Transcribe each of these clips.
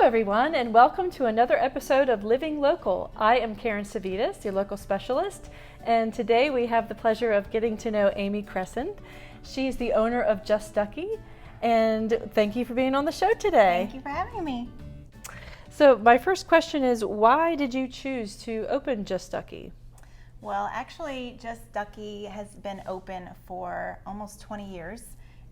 everyone, and welcome to another episode of Living Local. I am Karen Svites, your local specialist, and today we have the pleasure of getting to know Aimee Cressend. She's the owner of Just Ducky, and thank you for being on the show today. Thank you for having me. So my first question is, why did you choose to open Just Ducky? Well, actually, Just Ducky has been open for almost 20 years,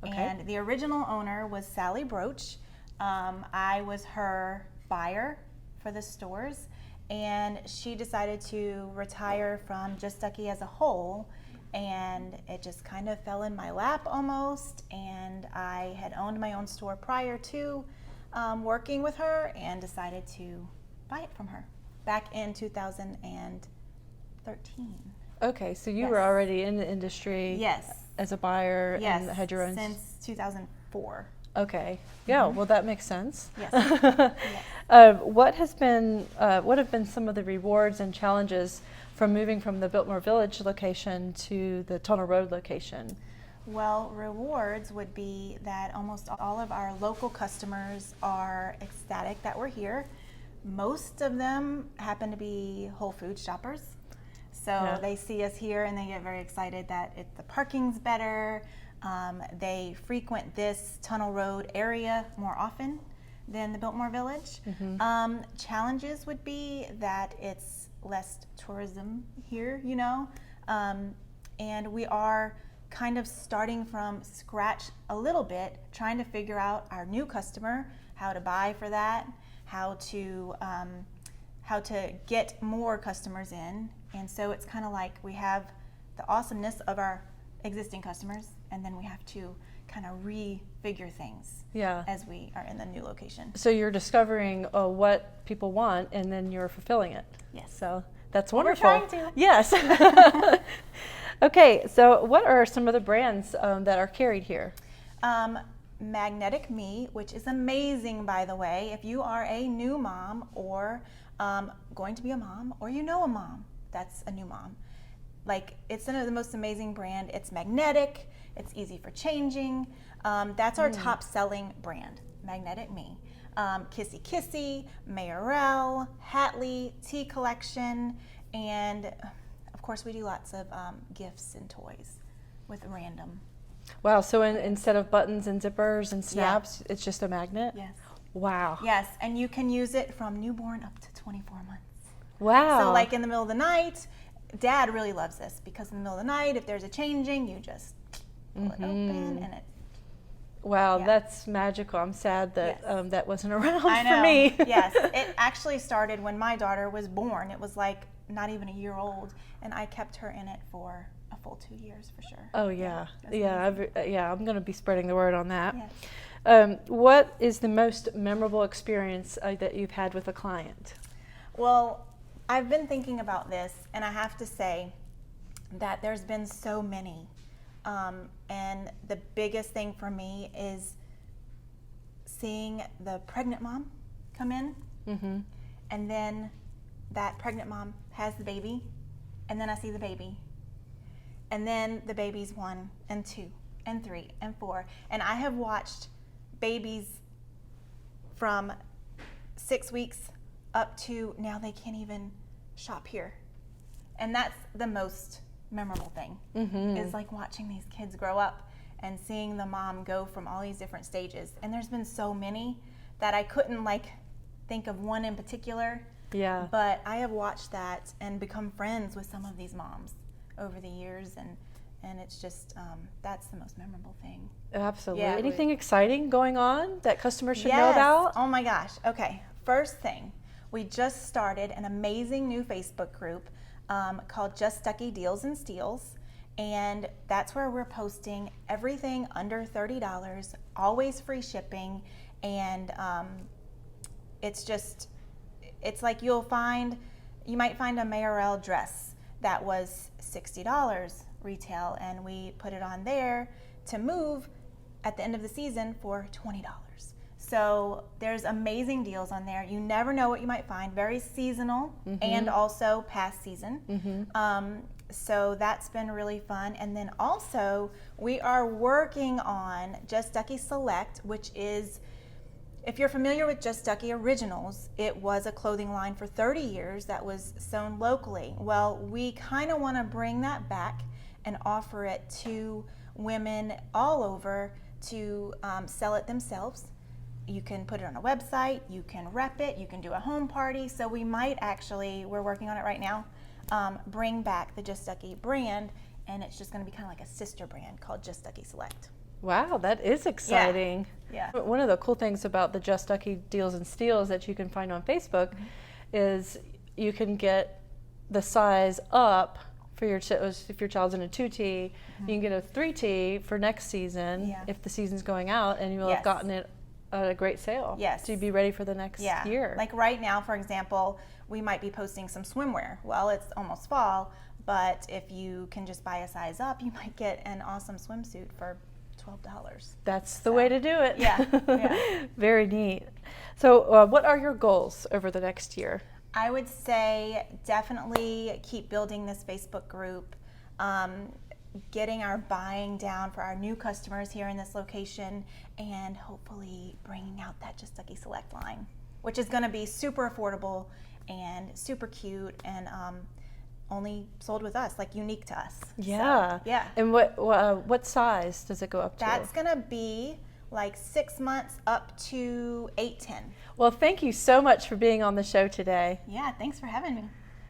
and the original owner was Sally Broach. I was her buyer for the stores, and she decided to retire from Just Ducky as a whole, and it just kind of fell in my lap almost, and I had owned my own store prior to working with her and decided to buy it from her back in 2013. Okay, so you were already in the industry as a buyer and had your own... since 2004. Okay. Yeah. Well, that makes sense. Yes. What have been some of the rewards and challenges from moving from the Biltmore Village location to the Tunnel Road location? Well, rewards would be that almost all of our local customers are ecstatic that we're here. Most of them happen to be Whole Foods shoppers. So they see us here and they get very excited that the parking's better. They frequent this Tunnel Road area more often than the Biltmore Village. Challenges would be that it's less tourism here, and we are kind of starting from scratch a little bit, trying to figure out our new customer, how to buy for that, how to get more customers in. And so it's kind of like we have the awesomeness of our existing customers, and then we have to kind of refigure things as we are in the new location. So you're discovering what people want, and then you're fulfilling it. Yes. So that's wonderful. We're trying to. Yes. Okay, so what are some of the brands that are carried here? Magnetic Me, which is amazing, by the way. If you are a new mom or going to be a mom, or a mom that's a new mom, it's the most amazing brand. It's magnetic. It's easy for changing. That's our top selling brand, Magnetic Me. Kissy Kissy, Mayerell, Hatley, Tea Collection, and of course we do lots of gifts and toys with random. Wow, so instead of buttons and zippers and snaps, it's just a magnet? Yes. Wow. Yes, and you can use it from newborn up to 24 months. Wow. So in the middle of the night, Dad really loves this because in the middle of the night, if there's a changing, you just pull it open and it. Wow, that's magical. I'm sad that that wasn't around I know. for me. Yes, it actually started when my daughter was born. It was not even a year old, and I kept her in it for a full 2 years for sure. Oh yeah, I'm going to be spreading the word on that. Yes. What is the most memorable experience that you've had with a client? Well, I've been thinking about this, and I have to say that there's been so many. And the biggest thing for me is seeing the pregnant mom come in, and then that pregnant mom has the baby, and then I see the baby, and then the baby's 1 and 2 and 3 and 4, and I have watched babies from 6 weeks up to now they can't even shop here. And that's the most memorable thing, is watching these kids grow up and seeing the mom go from all these different stages. And there's been so many that I couldn't think of one in particular. Yeah. But I have watched that and become friends with some of these moms over the years, and it's just that's the most memorable thing. Absolutely. Yeah, Anything exciting going on that customers should know about? Oh my gosh. Okay. First thing, we just started an amazing new Facebook group called Just Ducky Deals and Steals, and that's where we're posting everything under $30, always free shipping, and it's you might find a Mayerell dress that was $60 retail, and we put it on there to move at the end of the season for $20. So there's amazing deals on there. You never know what you might find. Very seasonal and also past season. So that's been really fun. And then also we are working on Just Ducky Select, which is If you're familiar with Just Ducky Originals, it was a clothing line for 30 years that was sewn locally. Well, we kind of want to bring that back and offer it to women all over to sell it themselves. You can put it on a website, you can rep it, you can do a home party. So we might actually, we're working on it right now, bring back the Just Ducky brand, and it's just going to be kind of like a sister brand called Just Ducky Select. Wow, that is exciting. Yeah. One of the cool things about the Just Ducky Deals and Steals that you can find on Facebook is you can get the size up for your if your child's in a 2T, you can get a 3T for next season if the season's going out, and you'll have gotten it at a great sale. Yes. To be ready for the next year. Like right now, for example, we might be posting some swimwear. Well, it's almost fall, but if you can just buy a size up, you might get an awesome swimsuit for $12. That's the way to do it. Yeah. Very neat. So what are your goals over the next year? I would say definitely keep building this Facebook group, getting our buying down for our new customers here in this location, and hopefully bringing out that Just Ducky Select line, which is going to be super affordable and super cute, and only sold with us, like unique to us. Yeah. So, yeah. And what size does it go up to? That's going to be like 6 months up to 8-10. Well, thank you so much for being on the show today. Yeah, thanks for having me.